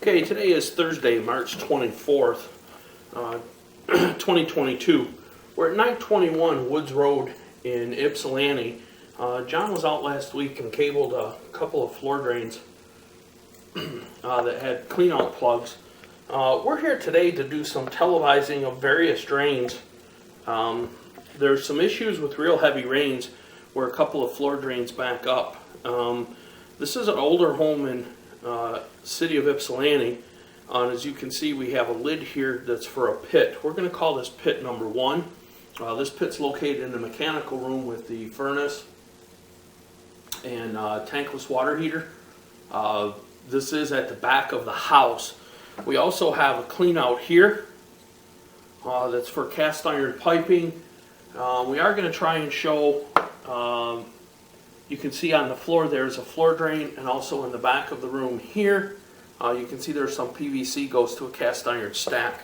Okay, today is Thursday, March 24th, 2022. We're at 921 Woods Road in Ypsilanti. John was out last week and cabled a couple of floor drains that had clean-out plugs. We're here today to do some televising of various drains. There's some issues with real heavy rains where a couple of floor drains back up. This is an older home in city of Ypsilanti. As you can see, we have a lid here that's for a pit. We're going to call this pit number 1. This pit's located in the mechanical room with the furnace and tankless water heater. This is at the back of the house. We also have a clean out here that's for cast iron piping. We are going to try and show, you can see on the floor there's a floor drain, and also in the back of the room here you can see there's some PVC goes to a cast iron stack.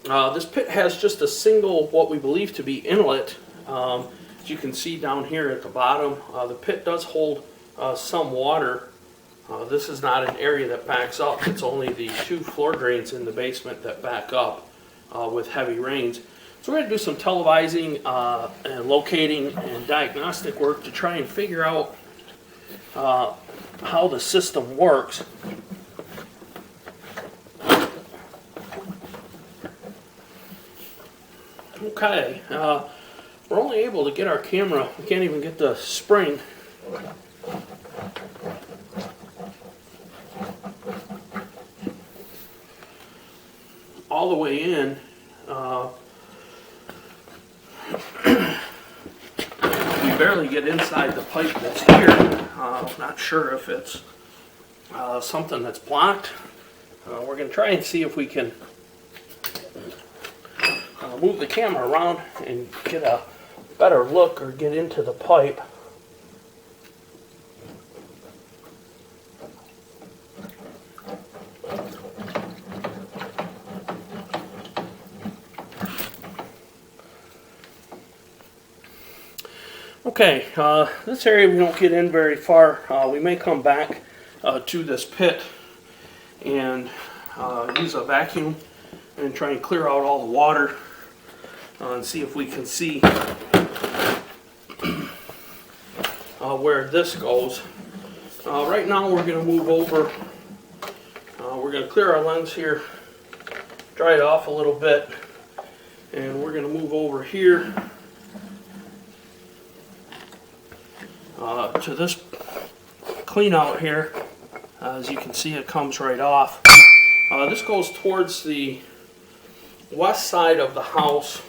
This pit has just a single, what we believe to be inlet. As you can see down here at the bottom, the pit does hold some water. This is not an area that backs up. It's only the 2 floor drains in the basement that back up with heavy rains. So we're going to do some televising and locating and diagnostic work to try and figure out how the system works. Okay, we're only able to get our camera, we can't even get the spring all the way in. We barely get inside the pipe that's here. Not sure if it's something that's blocked. We're going to try and see if we can move the camera around and get a better look or get into the pipe. Okay, this area we don't get in very far. We may come back to this pit and use a vacuum and try and clear out all the water and see if we can see where this goes. Right now we're going to move over. We're going to clear our lens here, dry it off a little bit, and we're going to move over here to this clean out here. As you can see, it comes right off. This goes towards the west side of the house.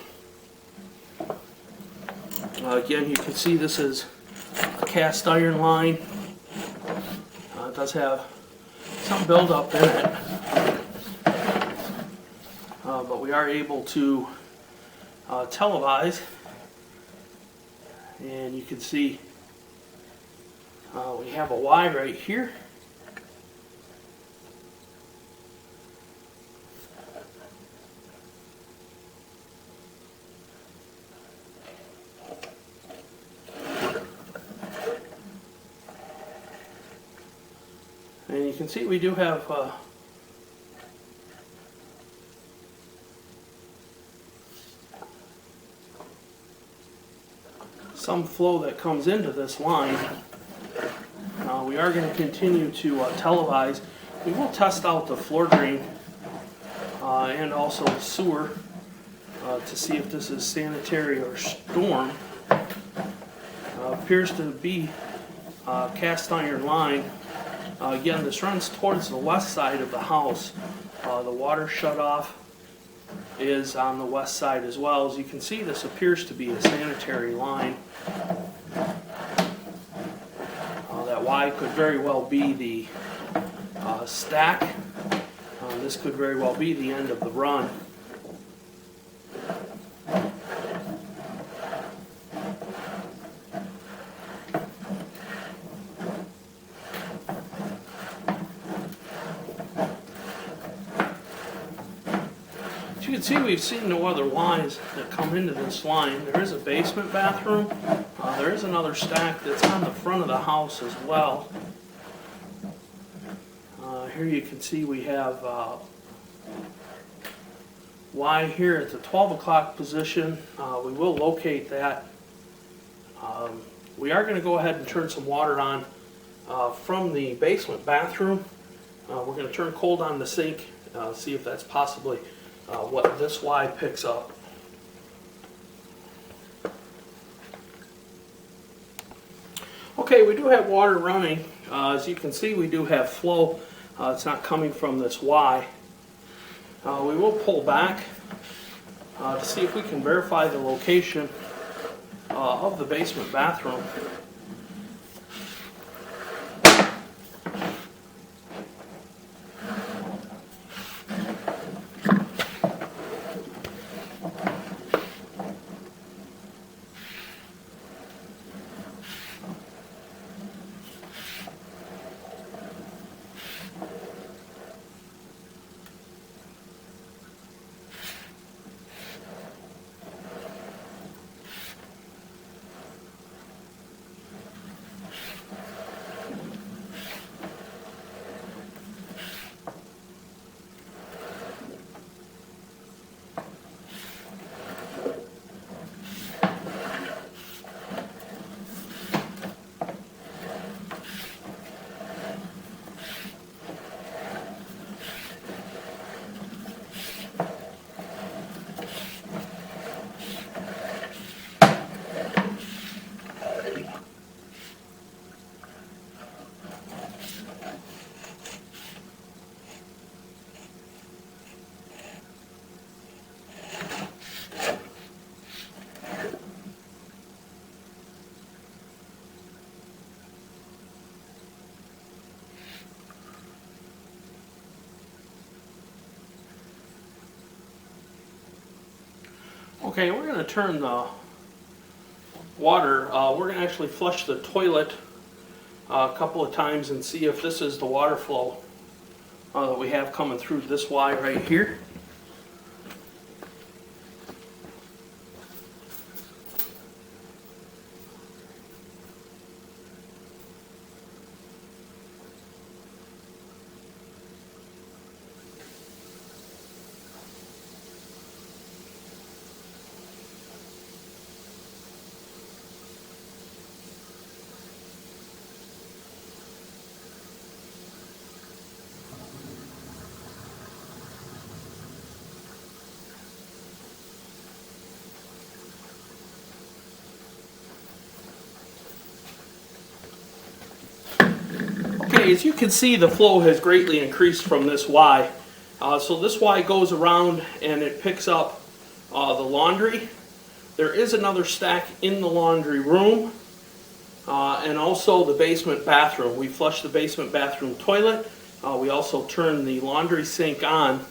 Again, you can see this is a cast iron line. It does have some buildup in it, but we are able to televise, and you can see we have a Y right here. And you can see we do have some flow that comes into this line. We are going to continue to televise. We will test out the floor drain and also the sewer to see if this is sanitary or storm. Appears to be cast iron line. Again, this runs towards the west side of the house. The water shutoff is on the west side as well. As you can see, this appears to be a sanitary line. That Y could very well be the stack. This could very well be the end of the run. As you can see, we've seen no other Ys that come into this line. There is a basement bathroom. There is another stack that's on the front of the house as well. Here you can see we have Y here at the 12 o'clock position. We will locate that. We are going to go ahead and turn some water on from the basement bathroom. We're going to turn cold on the sink, see if that's possibly what this Y picks up. Okay, we do have water running. As you can see, we do have flow. It's not coming from this Y. We will pull back to see if we can verify the location of the basement bathroom. Okay, we're going to turn the water, we're going to actually flush the toilet a couple of times and see if this is the water flow that we have coming through this Y right here. Okay, as you can see, the flow has greatly increased from this Y. So this Y goes around and it picks up the laundry. There is another stack in the laundry room and also the basement bathroom. We flush the basement bathroom toilet. We also turn the laundry sink on.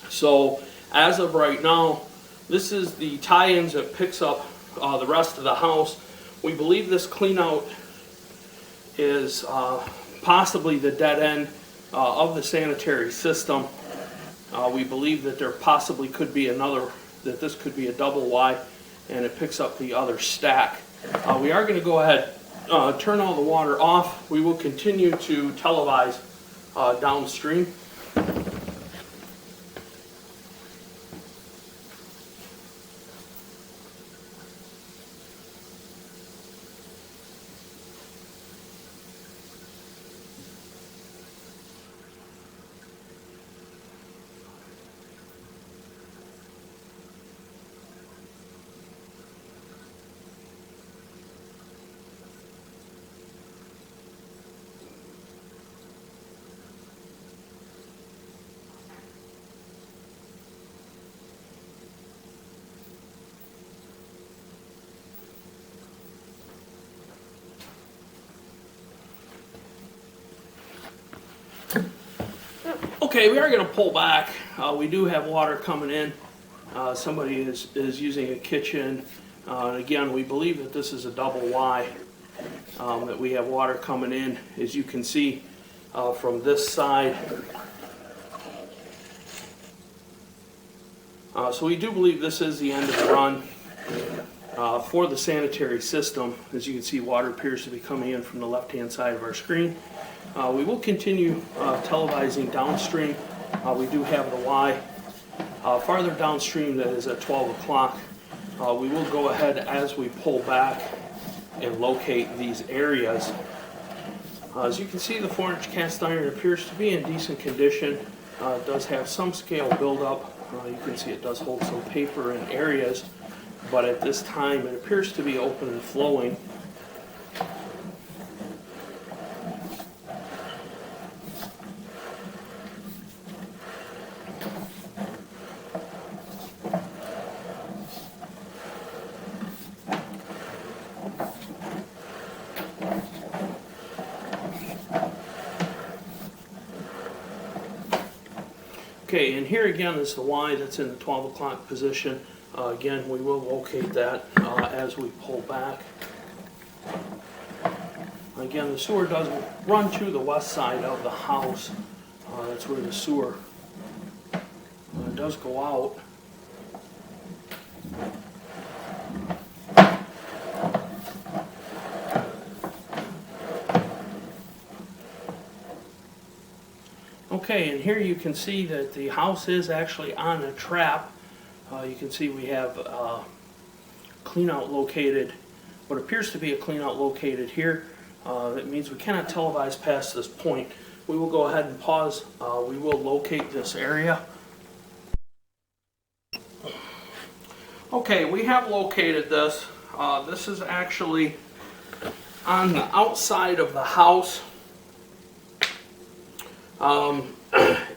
So as of right now, this is the tie-ins that picks up the rest of the house. We believe this clean out is possibly the dead end of the sanitary system. We believe that there possibly could be another, that this could be a double Y and it picks up the other stack. We are going to go ahead, turn all the water off. We will continue to televise downstream. Okay, we are going to pull back. We do have water coming in. Somebody is using a kitchen. And again, we believe that this is a double Y, that we have water coming in, as you can see from this side. So we do believe this is the end of the run. for the sanitary system. As you can see, water appears to be coming in from the left-hand side of our screen. We will continue televising downstream. We do have the Y. Farther downstream, that is at 12 o'clock, we will go ahead as we pull back and locate these areas. As you can see, the 4-inch cast iron appears to be in decent condition. It does have some scale buildup. You can see it does hold some paper in areas, but at this time it appears to be open and flowing. Okay, and here again is the Y that's in the 12 o'clock position. Again, we will locate that as we pull back. Again, the sewer does run to the west side of the house. That's where the sewer does go out. Okay, and here you can see that the house is actually on a trap. You can see we have cleanout located, what appears to be a cleanout located here. That means we cannot televise past this point. We will go ahead and pause. We will locate this area. Okay, we have located this. This is actually on the outside of the house.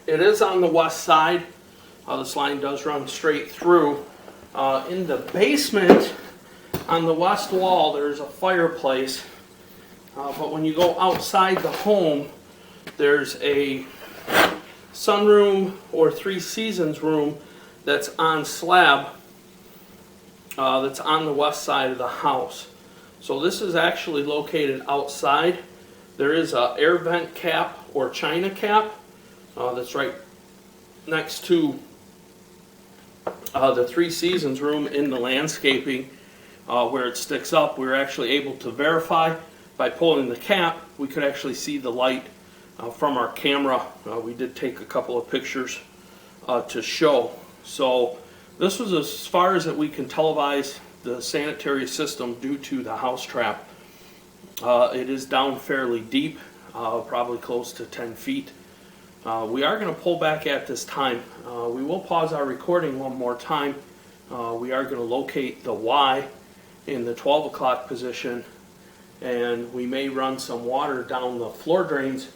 It is on the west side. This line does run straight through. In the basement, on the west wall, there's a fireplace. But when you go outside the home, there's a sunroom or Three Seasons room that's on slab. That's on the west side of the house. So this is actually located outside. There is an air vent cap or china cap that's right next to the Three Seasons room in the landscaping where it sticks up. We were actually able to verify by pulling the cap. We could actually see the light from our camera. We did take a couple of pictures to show. So this was as far as that we can televise the sanitary system due to the house trap. It is down fairly deep, probably close to 10 feet. We are going to pull back at this time. We will pause our recording one more time. We are going to locate the Y in the 12 o'clock position, and we may run some water down the floor drains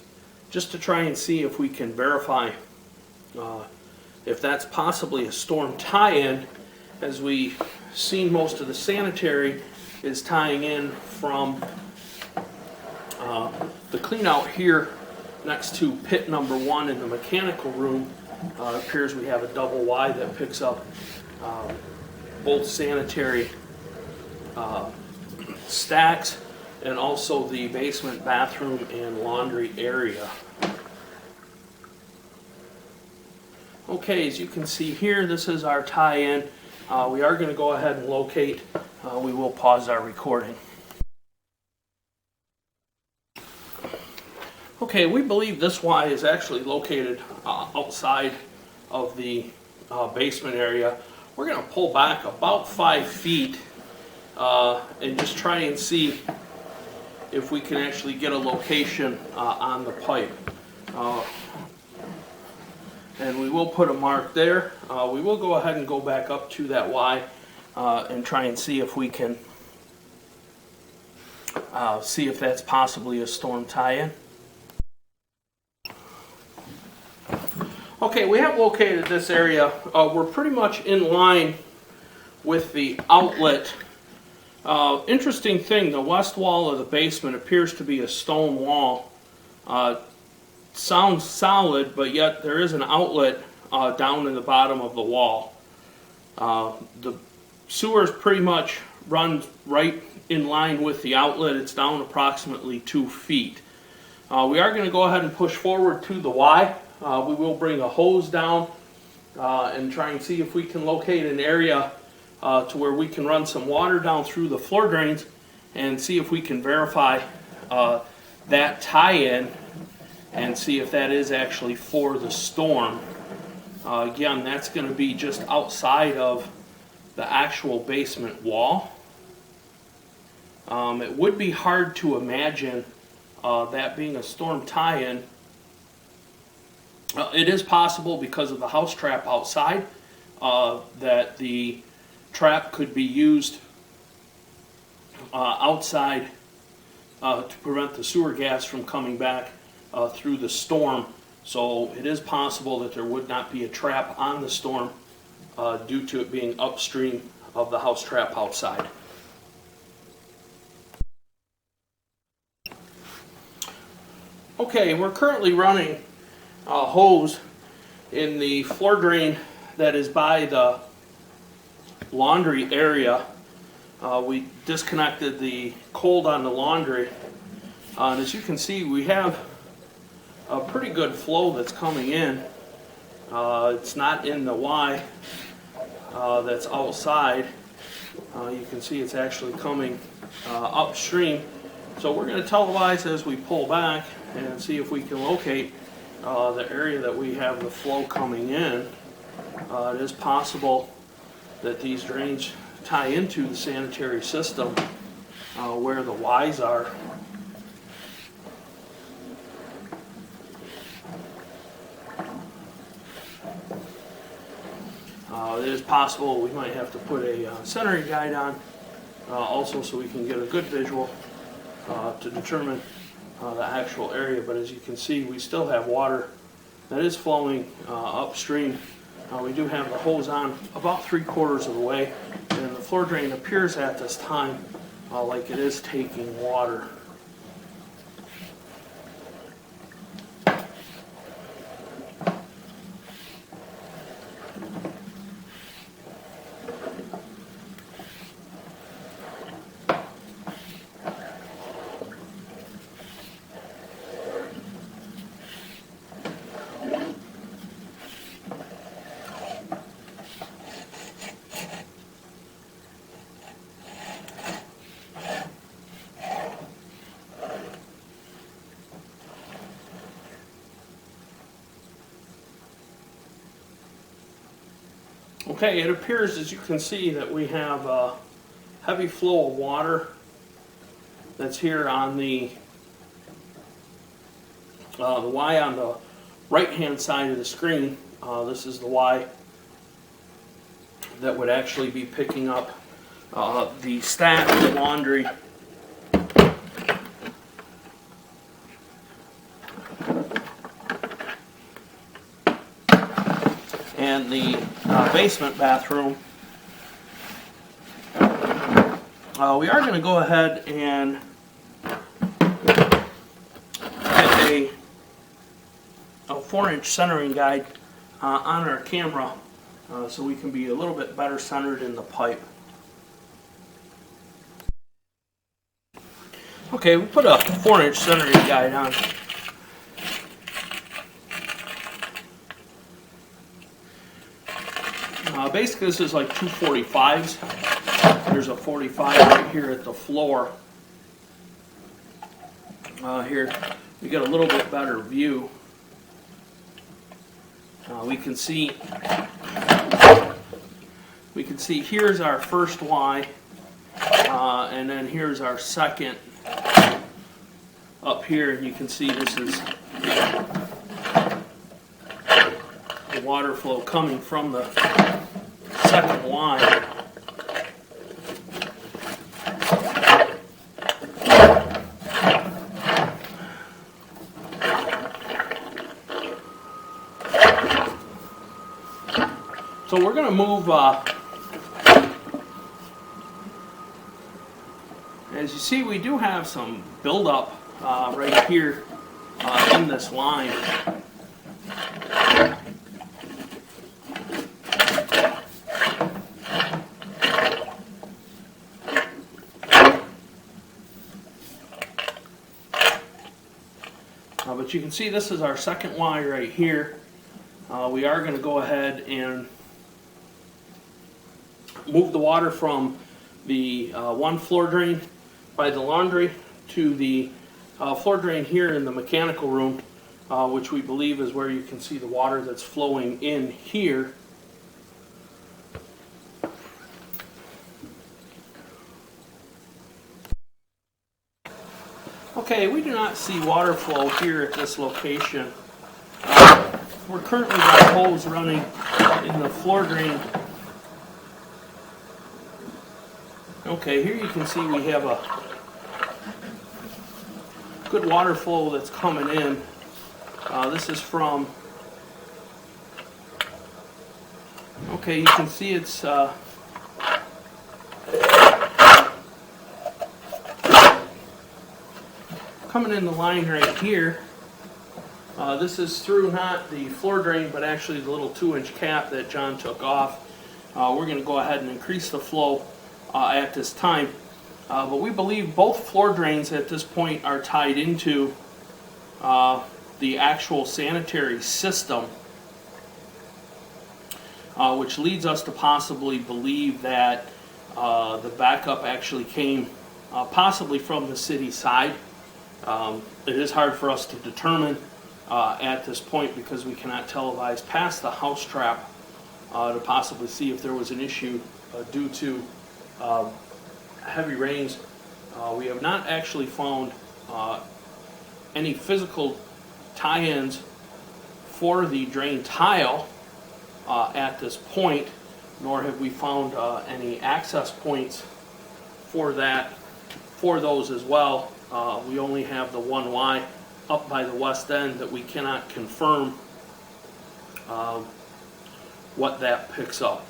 just to try and see if we can verify if that's possibly a storm tie-in, as we've seen most of the sanitary is tying in from the clean out here next to pit number 1 in the mechanical room. It appears we have a double Y that picks up both sanitary stacks and also the basement, bathroom, and laundry area. Okay, as you can see here, this is our tie-in. We are going to go ahead and locate. We will pause our recording. Okay, we believe this Y is actually located outside of the basement area. We're going to pull back about 5 feet and just try and see if we can actually get a location on the pipe. And we will put a mark there. We will go ahead and go back up to that Y and try and see if we can see if that's possibly a storm tie-in. Okay, we have located this area. We're pretty much in line with the outlet. Interesting thing, the west wall of the basement appears to be a stone wall. Sounds solid, but yet there is an outlet down in the bottom of the wall. The sewers pretty much run right in line with the outlet. It's down approximately 2 feet. We are going to go ahead and push forward to the Y. We will bring a hose down and try and see if we can locate an area to where we can run some water down through the floor drains and see if we can verify that tie-in and see if that is actually for the storm. Again, that's going to be just outside of the actual basement wall. It would be hard to imagine that being a storm tie-in. It is possible because of the house trap outside that the trap could be used outside to prevent the sewer gas from coming back through the storm. So it is possible that there would not be a trap on the storm due to it being upstream of the house trap outside. Okay, we're currently running a hose in the floor drain that is by the laundry area. We disconnected the cold on the laundry, and as you can see, we have a pretty good flow that's coming in. It's not in the Y that's outside. You can see it's actually coming upstream. So we're going to televise as we pull back and see if we can locate the area that we have the flow coming in. It is possible that these drains tie into the sanitary system where the Ys are. It is possible we might have to put a centering guide on also so we can get a good visual to determine the actual area. But as you can see, we still have water that is flowing upstream. We do have the hose on about 3/4 of the way, and the floor drain appears at this time like it is taking water. Okay, it appears, as you can see, that we have a heavy flow of water that's here on the Y on the right-hand side of the screen. This is the Y that would actually be picking up the stack of laundry. And the basement bathroom. We are going to go ahead and get a 4-inch centering guide on our camera so we can be a little bit better centered in the pipe. Okay, we put a 4-inch centering guide on. Basically, this is like 2 45s. There's a 45 right here at the floor. Here, we get a little bit better view. We can see here's our first Y, and then here's our second up here, and you can see this is the water flow coming from the second Y. So we're going to move, as you see, we do have some buildup right here in this line. But you can see this is our second Y right here. We are going to go ahead and move the water from the one floor drain by the laundry to the floor drain here in the mechanical room, which we believe is where you can see the water that's flowing in here. Okay, we do not see water flow here at this location. We're currently got hose running in the floor drain. Okay, here you can see we have a good water flow that's coming in. This is from, okay, you can see it's coming in the line right here. This is through not the floor drain, but actually the little 2-inch cap that John took off. We're going to go ahead and increase the flow at this time. But we believe both floor drains at this point are tied into the actual sanitary system, which leads us to possibly believe that the backup actually came possibly from the city side. It is hard for us to determine at this point because we cannot televise past the house trap to possibly see if there was an issue due to heavy rains. We have not actually found any physical tie-ins for the drain tile at this point, nor have we found any access points for those as well. We only have the 1Y up by the west end that we cannot confirm what that picks up.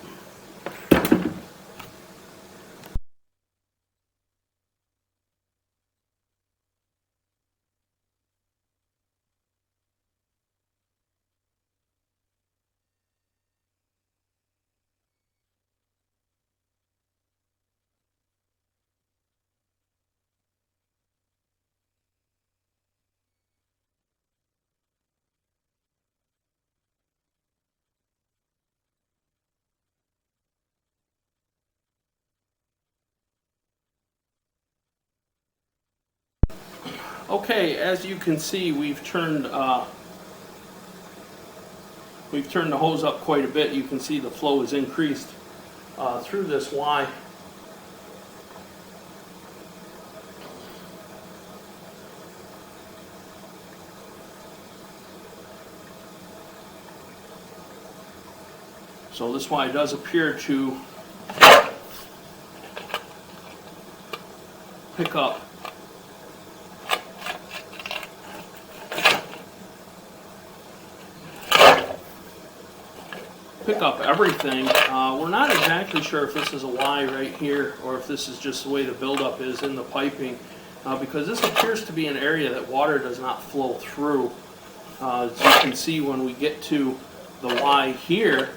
Okay, as you can see, we've turned the hose up quite a bit. You can see the flow is increased through this Y. So this Y does appear to pick up everything. We're not exactly sure if this is a Y right here or if this is just the way the buildup is in the piping, because this appears to be an area that water does not flow through. As you can see, when we get to the Y here,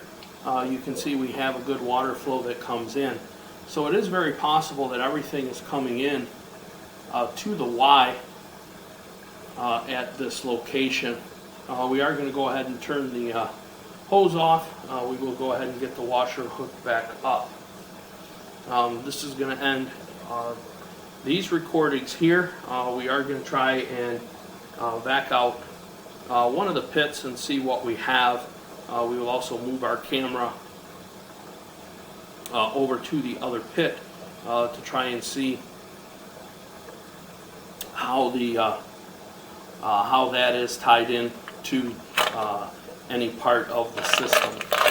you can see we have a good water flow that comes in. So it is very possible that everything is coming in to the Y at this location. We are going to go ahead and turn the hose off. We will go ahead and get the washer hooked back up. This is going to end these recordings here. We are going to try and back out one of the pits and see what we have. We will also move our camera over to the other pit to try and see how how that is tied in to any part of the system.